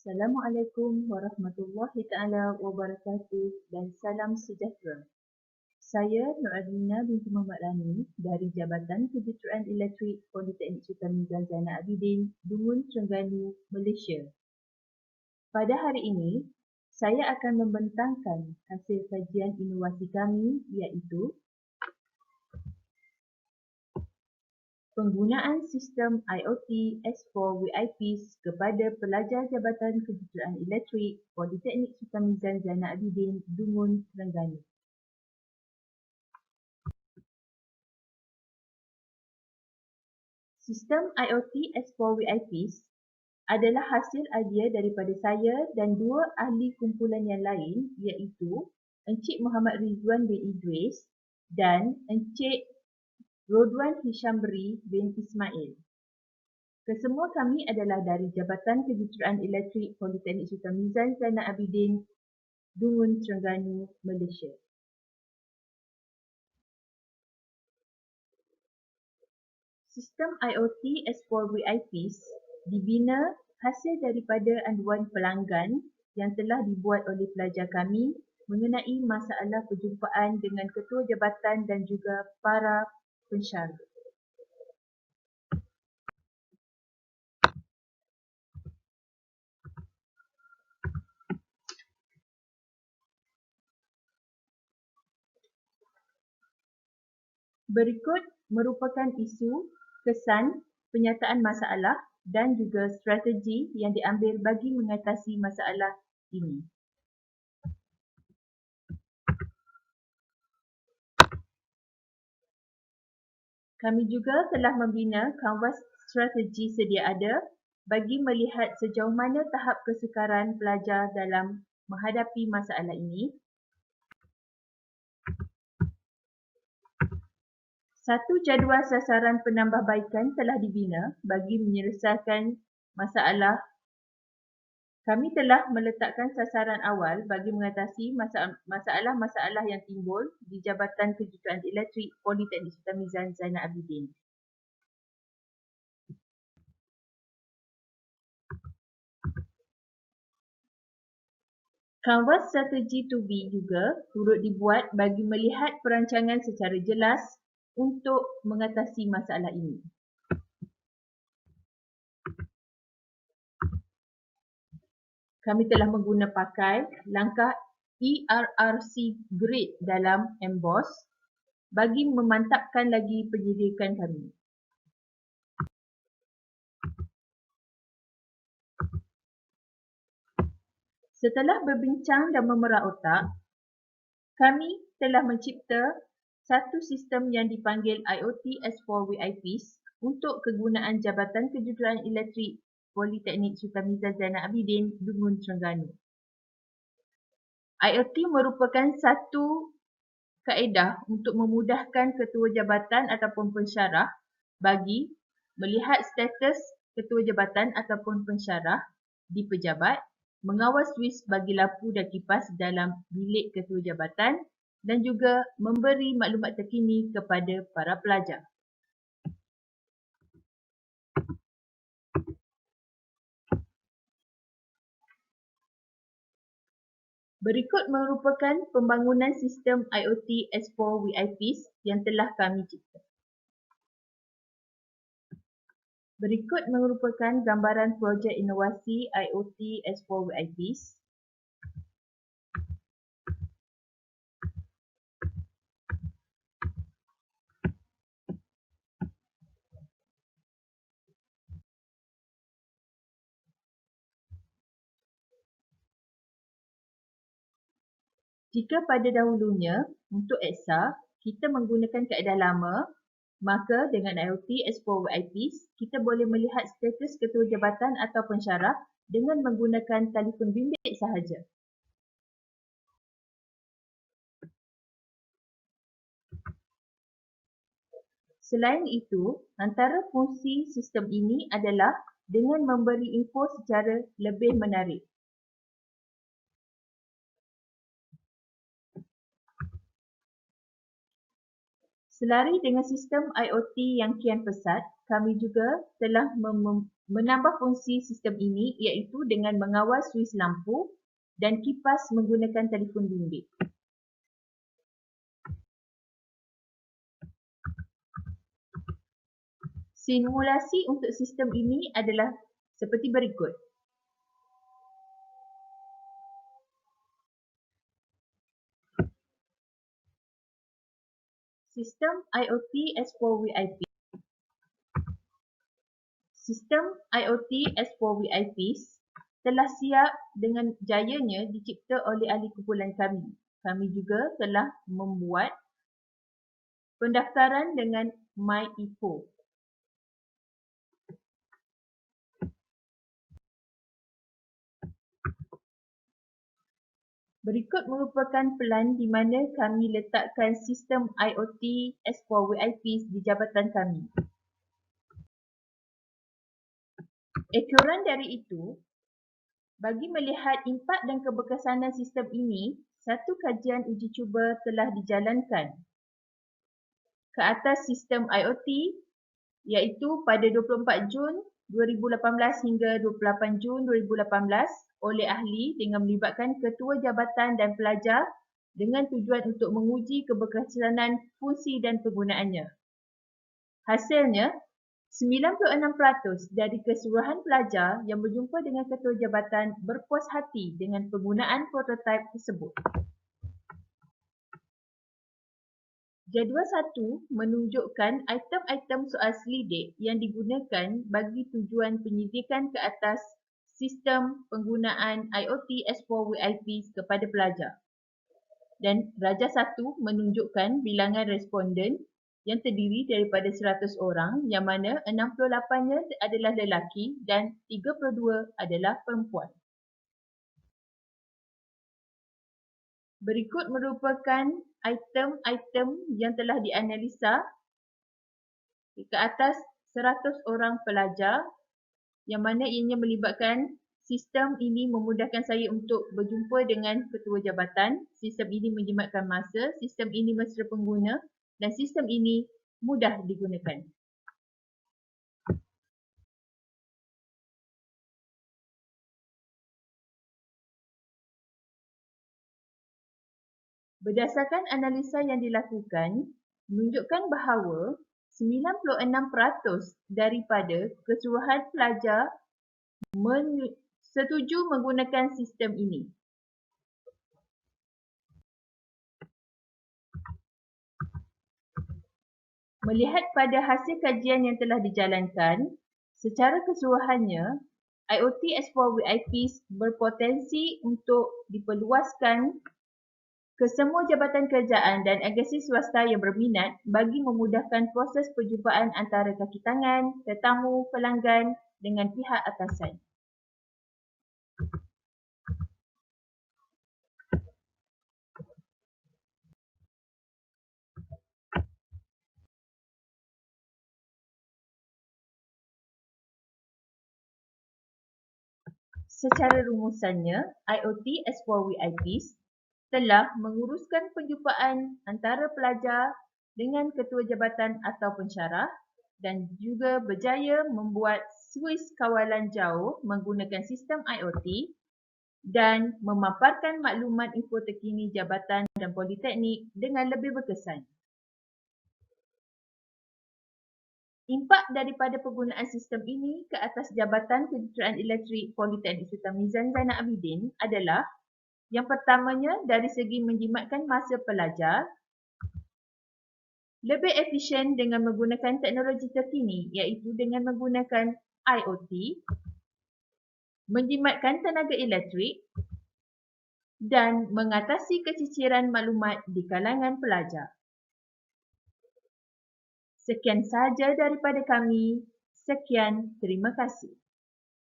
Assalamualaikum warahmatullahi taala wabarakatuh dan salam sejahtera. Saya Nur Adlina binti Muhammad Rani dari Jabatan Kejuruteraan Elektrik Politeknik Sultan Zainal Abidin, Dungun, Terengganu, Malaysia. Pada hari ini, saya akan membentangkan hasil kajian inovasi kami iaitu penggunaan sistem IoT S4 WIPs kepada pelajar Jabatan Kejuruteraan Elektrik Politeknik Sultan Zainal Abidin, Dungun, Terengganu. Sistem IoT S4 WIPs adalah hasil idea daripada saya dan dua ahli kumpulan yang lain iaitu Encik Muhammad Rizwan bin Idris dan Encik Rodwan Hishamri bin Ismail. Kesemua kami adalah dari Jabatan Kejuruteraan Elektrik Politeknik Sultan Zainal Abidin, Dungun, Terengganu, Malaysia. Sistem IoT S4 WIPs dibina hasil daripada aduan pelanggan yang telah dibuat oleh pelajar kami mengenai masalah perjumpaan dengan ketua jabatan dan juga para pensyarah. Berikut merupakan isu, kesan, penyataan masalah dan juga strategi yang diambil bagi mengatasi masalah ini. Kami juga telah membina kanvas strategi sedia ada bagi melihat sejauh mana tahap kesukaran pelajar dalam menghadapi masalah ini. Satu jadual sasaran penambahbaikan telah dibina bagi menyelesaikan masalah. Kami telah meletakkan sasaran awal bagi mengatasi masalah-masalah yang timbul di Jabatan Kejuruteraan Elektrik Politeknik Sultan Zainal Abidin. Kanvas strategi 2B juga turut dibuat bagi melihat perancangan secara jelas untuk mengatasi masalah ini. Kami telah menggunakan pakai langkah ERRC grade dalam emboss bagi memantapkan lagi penyelidikan kami. Setelah berbincang dan memerah otak, kami telah mencipta satu sistem yang dipanggil IoT S4 WIPs untuk kegunaan Jabatan Kejuruteraan Elektrik Politeknik Sultan Zainal Abidin, Dungun, Terengganu. IoT merupakan satu kaedah untuk memudahkan ketua jabatan ataupun pensyarah bagi melihat status ketua jabatan ataupun pensyarah di pejabat, mengawal suis bagi lampu dan kipas dalam bilik ketua jabatan dan juga memberi maklumat terkini kepada para pelajar. Berikut merupakan pembangunan sistem IoT S4 WIPs yang telah kami cipta. Berikut merupakan gambaran projek inovasi IoT S4 WIPs. Jika pada dahulunya, untuk EXA, kita menggunakan kaedah lama, maka dengan IoT S4 WIPs, kita boleh melihat status ketua jabatan atau pensyarah dengan menggunakan telefon bimbit sahaja. Selain itu, antara fungsi sistem ini adalah dengan memberi info secara lebih menarik. Selari dengan sistem IoT yang kian pesat, kami juga telah menambah fungsi sistem ini iaitu dengan mengawal suis lampu dan kipas menggunakan telefon bimbit. Simulasi untuk sistem ini adalah seperti berikut. Sistem IoT S4VIP. Sistem IoT S4VIPs telah siap dengan jayanya dicipta oleh ahli kumpulan kami. Kami juga telah membuat pendaftaran dengan MyEPO. Berikut merupakan pelan di mana kami letakkan sistem IoT S4VIPs di jabatan kami. Ekoran dari itu, bagi melihat impak dan keberkesanan sistem ini, satu kajian uji cuba telah dijalankan ke atas sistem IoT iaitu pada 24 Jun 2018 hingga 28 Jun 2018 oleh ahli dengan melibatkan ketua jabatan dan pelajar dengan tujuan untuk menguji keberkesanan fungsi dan penggunaannya. Hasilnya, 96% dari keseluruhan pelajar yang berjumpa dengan ketua jabatan berpuas hati dengan penggunaan prototipe tersebut. Jadual 1 menunjukkan item-item soal selidik yang digunakan bagi tujuan penyidikan ke atas sistem penggunaan IoT S4VIPs kepada pelajar. Dan Rajah 1 menunjukkan bilangan responden yang terdiri daripada 100 orang yang mana 68-nya adalah lelaki dan 32 adalah perempuan. Berikut merupakan item-item yang telah dianalisa ke atas 100 orang pelajar yang mana ianya melibatkan sistem ini memudahkan saya untuk berjumpa dengan ketua jabatan, sistem ini menjimatkan masa, sistem ini mesra pengguna dan sistem ini mudah digunakan. Berdasarkan analisa yang dilakukan, menunjukkan bahawa 96% daripada keseluruhan pelajar setuju menggunakan sistem ini. Melihat pada hasil kajian yang telah dijalankan, secara keseluruhannya, IoT S4VIPs berpotensi untuk diperluaskan ke semua jabatan kerajaan dan agensi swasta yang berminat bagi memudahkan proses perjumpaan antara kaki tangan, tetamu, pelanggan dengan pihak atasan. Secara rumusannya, IoT S4VIPs telah menguruskan perjumpaan antara pelajar dengan ketua jabatan atau pensyarah dan juga berjaya membuat suis kawalan jauh menggunakan sistem IoT dan memaparkan maklumat info terkini jabatan dan politeknik dengan lebih berkesan. Impak daripada penggunaan sistem ini ke atas Jabatan Kejuruteraan Elektrik Politeknik Sultan Mizan Zainal Abidin adalah yang pertamanya dari segi menjimatkan masa pelajar, lebih efisien dengan menggunakan teknologi terkini iaitu dengan menggunakan IoT, menjimatkan tenaga elektrik dan mengatasi keciciran maklumat di kalangan pelajar. Sekian sahaja daripada kami. Sekian, terima kasih.